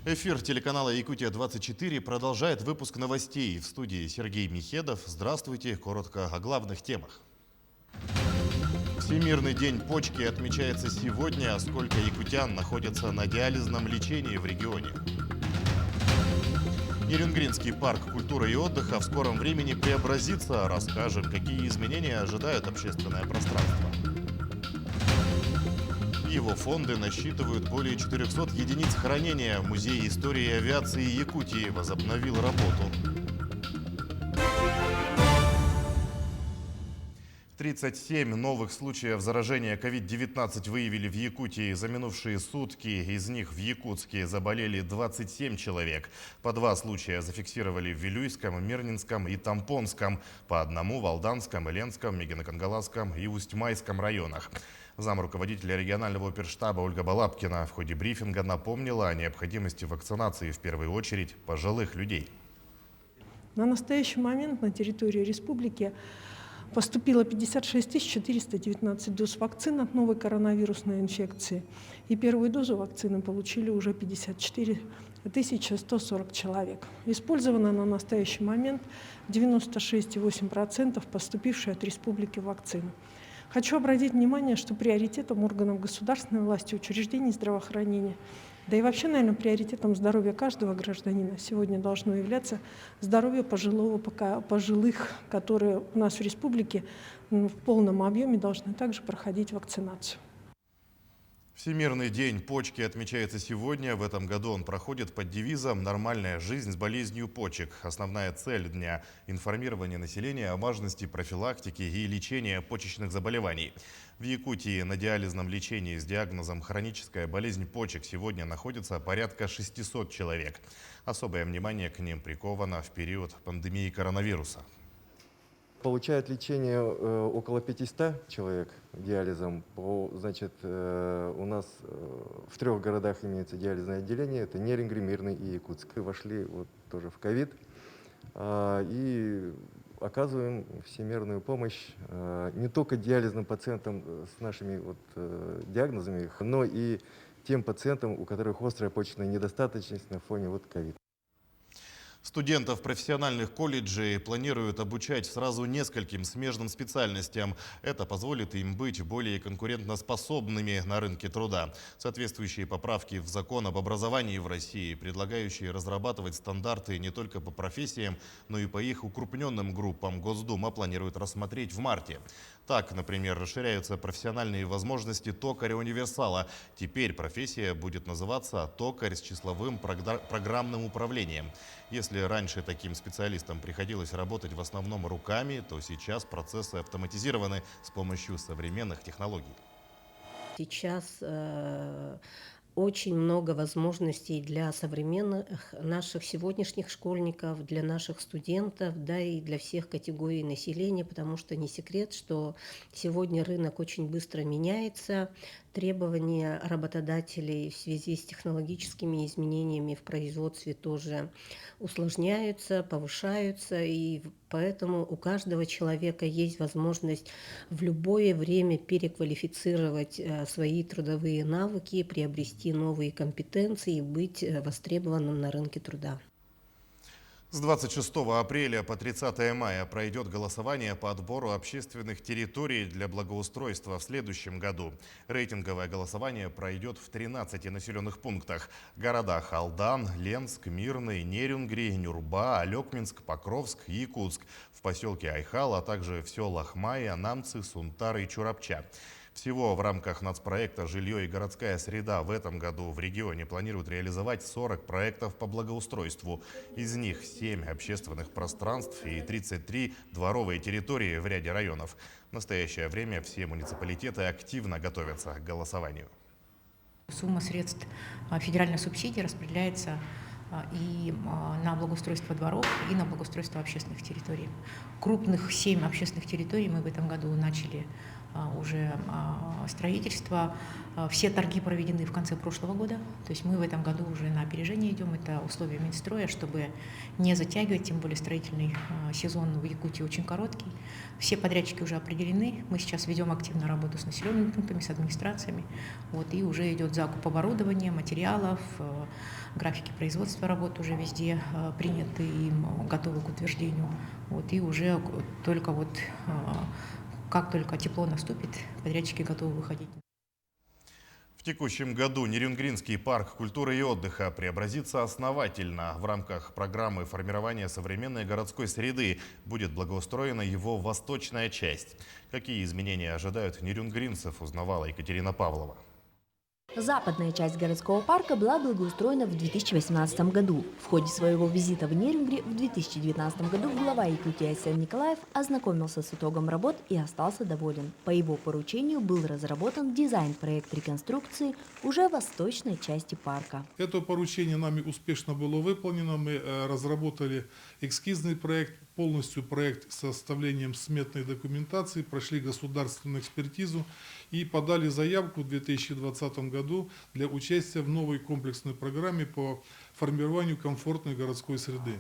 Эфир телеканала «Якутия-24» продолжает выпуск новостей. В студии Сергей Михедов. Здравствуйте. Коротко о главных темах. Всемирный день почки отмечается сегодня. Сколько якутян находятся на диализном лечении в регионе? Нерюнгринский парк культуры и отдыха в скором времени преобразится. Расскажем, какие изменения ожидают общественное пространство. Его фонды насчитывают более 400 единиц хранения. Музей истории авиации Якутии возобновил работу. 37 новых случаев заражения COVID-19 выявили в Якутии за минувшие сутки. Из них в Якутске заболели 27 человек. По 2 случая зафиксировали в Вилюйском, Мирнинском и Тампонском. По одному в Алданском, Иленском, Мегино-Кангаласском и Усть-Майском районах. Замруководителя регионального оперштаба Ольга Балабкина в ходе брифинга напомнила о необходимости вакцинации в первую очередь пожилых людей. На настоящий момент на территории республики поступило 56 419 доз вакцин от новой коронавирусной инфекции. И первую дозу вакцины получили уже 54 140 человек. Использовано на настоящий момент 96,8% поступившей от республики вакцины. Хочу обратить внимание, что приоритетом органов государственной власти, учреждений здравоохранения, да и вообще, наверное, приоритетом здоровья каждого гражданина сегодня должно являться здоровье пожилых, которые у нас в республике в полном объеме должны также проходить вакцинацию. Всемирный день почки отмечается сегодня. В этом году он проходит под девизом «Нормальная жизнь с болезнью почек». Основная цель дня – информирование населения о важности профилактики и лечения почечных заболеваний. В Якутии на диализном лечении с диагнозом хроническая болезнь почек сегодня находится порядка 600 человек. Особое внимание к ним приковано в период пандемии коронавируса. Получает лечение около 500 человек диализом. Значит, у нас в 3 городах имеется диализное отделение. Это Нерюнгри, Мирный и Якутск. Вошли вот тоже в ковид и оказываем всемирную помощь не только диализным пациентам с нашими диагнозами, но и тем пациентам, у которых острая почечная недостаточность на фоне ковид. Студентов профессиональных колледжей планируют обучать сразу нескольким смежным специальностям. Это позволит им быть более конкурентоспособными на рынке труда. Соответствующие поправки в закон об образовании в России, предлагающие разрабатывать стандарты не только по профессиям, но и по их укрупненным группам, Госдума планирует рассмотреть в марте. Так, например, расширяются профессиональные возможности токаря-универсала. Теперь профессия будет называться токарь с числовым программным управлением. Если раньше таким специалистам приходилось работать в основном руками, то сейчас процессы автоматизированы с помощью современных технологий. Сейчас очень много возможностей для современных наших сегодняшних школьников, для наших студентов, да и для всех категорий населения, потому что не секрет, что сегодня рынок очень быстро меняется, требования работодателей в связи с технологическими изменениями в производстве тоже усложняются, повышаются, и поэтому у каждого человека есть возможность в любое время переквалифицировать свои трудовые навыки, приобрести новые компетенции и быть востребованным на рынке труда. С 26 апреля по 30 мая пройдет голосование по отбору общественных территорий для благоустройства в следующем году. Рейтинговое голосование пройдет в 13 населенных пунктах. Городах Алдан, Ленск, Мирный, Нерюнгри, Нюрба, Алекминск, Покровск, Якутск. В поселке Айхал, а также в селах Майя, Намцы, Сунтар и Чурапча. Всего в рамках нацпроекта «Жилье и городская среда» в этом году в регионе планируют реализовать 40 проектов по благоустройству. Из них 7 общественных пространств и 33 дворовые территории в ряде районов. В настоящее время все муниципалитеты активно готовятся к голосованию. Сумма средств федеральной субсидии распределяется и на благоустройство дворов, и на благоустройство общественных территорий. Крупных 7 общественных территорий мы в этом году начали уже строительство. Все торги проведены в конце прошлого года, то есть мы в этом году уже на опережение идем. Это условия Минстроя, чтобы не затягивать, тем более строительный сезон в Якутии очень короткий. Все подрядчики уже определены, мы сейчас ведем активно работу с населенными пунктами, с администрациями, и уже идет закуп оборудования, материалов, графики производства работ уже везде приняты и готовы к утверждению. И уже только как только тепло наступит, подрядчики готовы выходить. В текущем году Нерюнгринский парк культуры и отдыха преобразится основательно. В рамках программы формирования современной городской среды будет благоустроена его восточная часть. Какие изменения ожидают нерюнгринцев, узнавала Екатерина Павлова. Западная часть городского парка была благоустроена в 2018 году. В ходе своего визита в Нерюнгри в 2019 году глава Якутии Айсен Николаев ознакомился с итогом работ и остался доволен. По его поручению был разработан дизайн-проект реконструкции уже восточной части парка. Это поручение нами успешно было выполнено. Мы разработали эскизный проект, полностью проект с составлением сметной документации, прошли государственную экспертизу и подали заявку в 2020 году для участия в новой комплексной программе по формированию комфортной городской среды.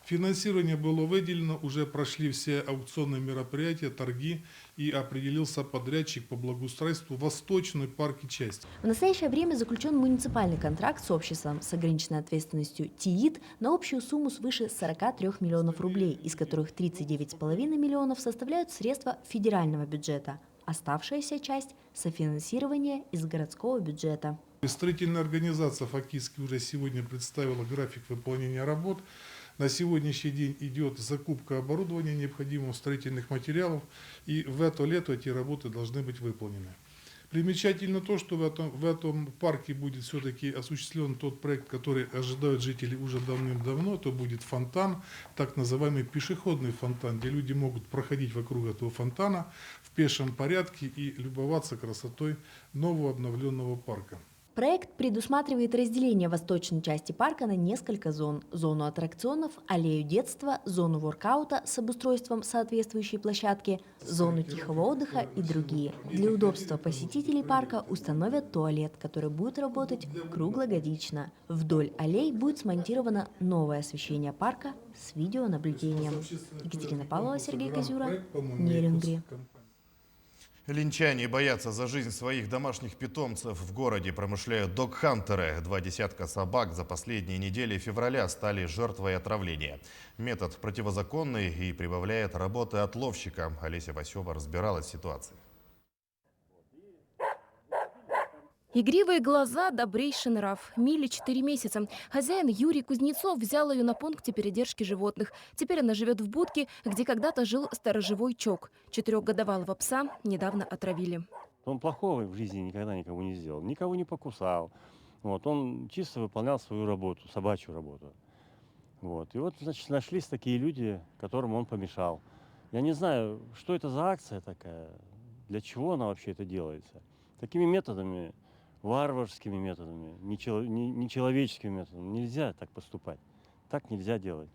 Финансирование было выделено, уже прошли все аукционные мероприятия, торги и определился подрядчик по благоустройству восточной парки части. В настоящее время заключен муниципальный контракт с обществом с ограниченной ответственностью ТИИТ на общую сумму свыше 43 миллионов рублей, из которых 39,5 миллионов составляют средства федерального бюджета. Оставшаяся часть – софинансирование из городского бюджета. Строительная организация фактически уже сегодня представила график выполнения работ. На сегодняшний день идет закупка оборудования, необходимых строительных материалов, и в это лето эти работы должны быть выполнены. Примечательно то, что в этом парке будет все-таки осуществлен тот проект, который ожидают жители уже давным-давно. Это будет фонтан, так называемый пешеходный фонтан, где люди могут проходить вокруг этого фонтана в пешем порядке и любоваться красотой нового обновленного парка. Проект предусматривает разделение восточной части парка на несколько зон. Зону аттракционов, аллею детства, зону воркаута с обустройством соответствующей площадки, зону тихого отдыха и другие. Для удобства посетителей парка установят туалет, который будет работать круглогодично. Вдоль аллей будет смонтировано новое освещение парка с видеонаблюдением. Екатерина Павлова, Сергей Козюра, Нерюнгри. Линчане боятся за жизнь своих домашних питомцев. В городе промышляют дог-хантеры. 2 десятка собак за последние недели февраля стали жертвой отравления. Метод противозаконный и прибавляет работы отловщикам. Олеся Васева разбиралась в ситуации. Игривые глаза, добрейший нрав. Миле 4 месяца. Хозяин Юрий Кузнецов взял ее на пункте передержки животных. Теперь она живет в будке, где когда-то жил сторожевой Чок. 4-годовалого пса недавно отравили. Он плохого в жизни никогда никого не сделал, никого не покусал. Он чисто выполнял свою работу, собачью работу. И значит, нашлись такие люди, которым он помешал. Я не знаю, что это за акция такая, для чего она вообще это делается. Такими методами, варварскими методами, нечеловеческими методами нельзя так поступать. Так нельзя делать.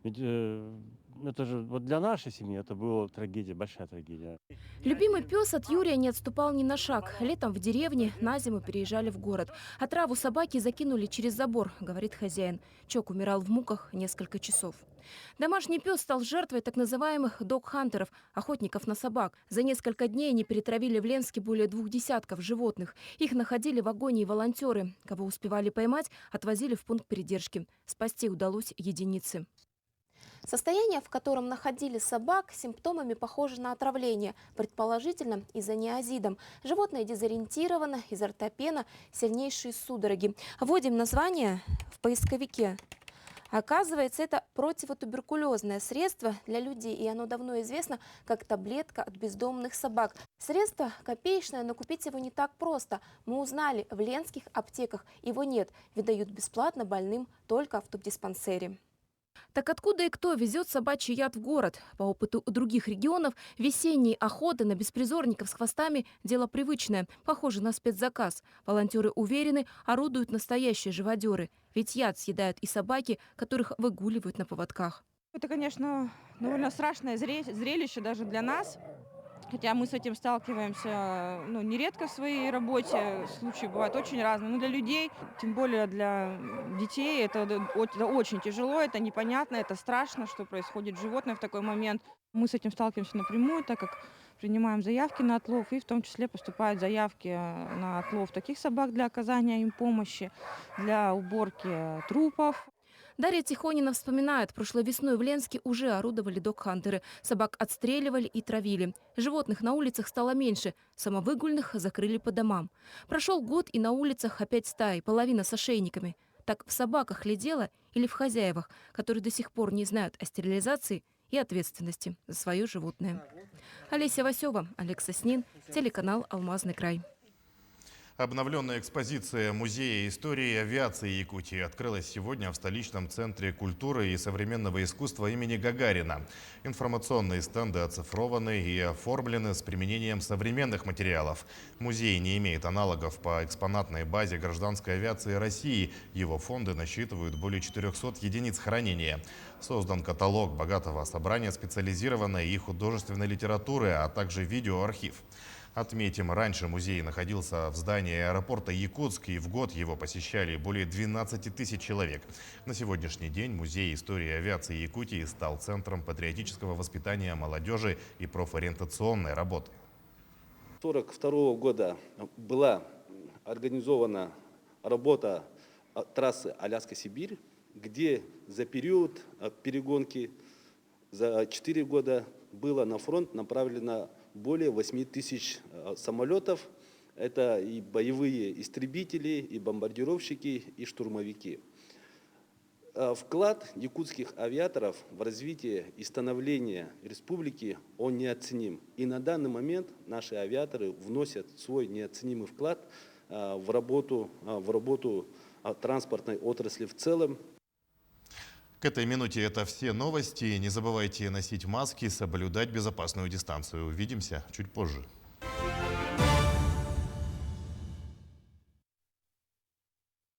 Ведь это же для нашей семьи это была трагедия, большая трагедия. Любимый пес от Юрия не отступал ни на шаг. Летом в деревне, на зиму переезжали в город. Отраву собаки закинули через забор, говорит хозяин. Чок умирал в муках несколько часов. Домашний пес стал жертвой так называемых дог-хантеров, охотников на собак. За несколько дней они перетравили в Ленске более 2 десятков животных. Их находили в агонии волонтеры. Кого успевали поймать, отвозили в пункт передержки. Спасти удалось единицы. Состояние, в котором находили собак, симптомами похоже на отравление, предположительно изониазидом. Животное дезориентировано, изо рта пена, сильнейшие судороги. Вводим название в поисковике. Оказывается, это противотуберкулезное средство для людей, и оно давно известно как таблетка от бездомных собак. Средство копеечное, но купить его не так просто. Мы узнали, в ленских аптеках его нет, выдают бесплатно больным только в тубдиспансере. Так откуда и кто везет собачий яд в город? По опыту других регионов, весенние охоты на беспризорников с хвостами – дело привычное, похоже на спецзаказ. Волонтеры уверены, орудуют настоящие живодеры. Ведь яд съедают и собаки, которых выгуливают на поводках. Это, конечно, довольно страшное зрелище даже для нас. Хотя мы с этим сталкиваемся нередко в своей работе, случаи бывают очень разные. Но для людей, тем более для детей, это очень тяжело, это непонятно, это страшно, что происходит с животным в такой момент. Мы с этим сталкиваемся напрямую, так как принимаем заявки на отлов, и в том числе поступают заявки на отлов таких собак для оказания им помощи, для уборки трупов. Дарья Тихонина вспоминает, прошлой весной в Ленске уже орудовали догхантеры. Собак отстреливали и травили. Животных на улицах стало меньше, самовыгульных закрыли по домам. Прошел год, и на улицах опять стаи, половина с ошейниками. Так в собаках ли дело или в хозяевах, которые до сих пор не знают о стерилизации и ответственности за свое животное? Олеся Васева, Олег Соснин, телеканал «Алмазный край». Обновленная экспозиция Музея истории авиации Якутии открылась сегодня в столичном центре культуры и современного искусства имени Гагарина. Информационные стенды оцифрованы и оформлены с применением современных материалов. Музей не имеет аналогов по экспонатной базе гражданской авиации России. Его фонды насчитывают более 400 единиц хранения. Создан каталог богатого собрания специализированной и художественной литературы, а также видеоархив. Отметим, раньше музей находился в здании аэропорта Якутск, и в год его посещали более 12 тысяч человек. На сегодняшний день Музей истории авиации Якутии стал центром патриотического воспитания молодежи и профориентационной работы. С 1942 года была организована работа трассы Аляска-Сибирь, где за период перегонки за 4 года было на фронт направлено более 8 тысяч самолетов. Это и боевые истребители, и бомбардировщики, и штурмовики. Вклад якутских авиаторов в развитие и становление республики, он неоценим. И на данный момент наши авиаторы вносят свой неоценимый вклад в работу транспортной отрасли в целом. К этой минуте это все новости. Не забывайте носить маски, соблюдать безопасную дистанцию. Увидимся чуть позже.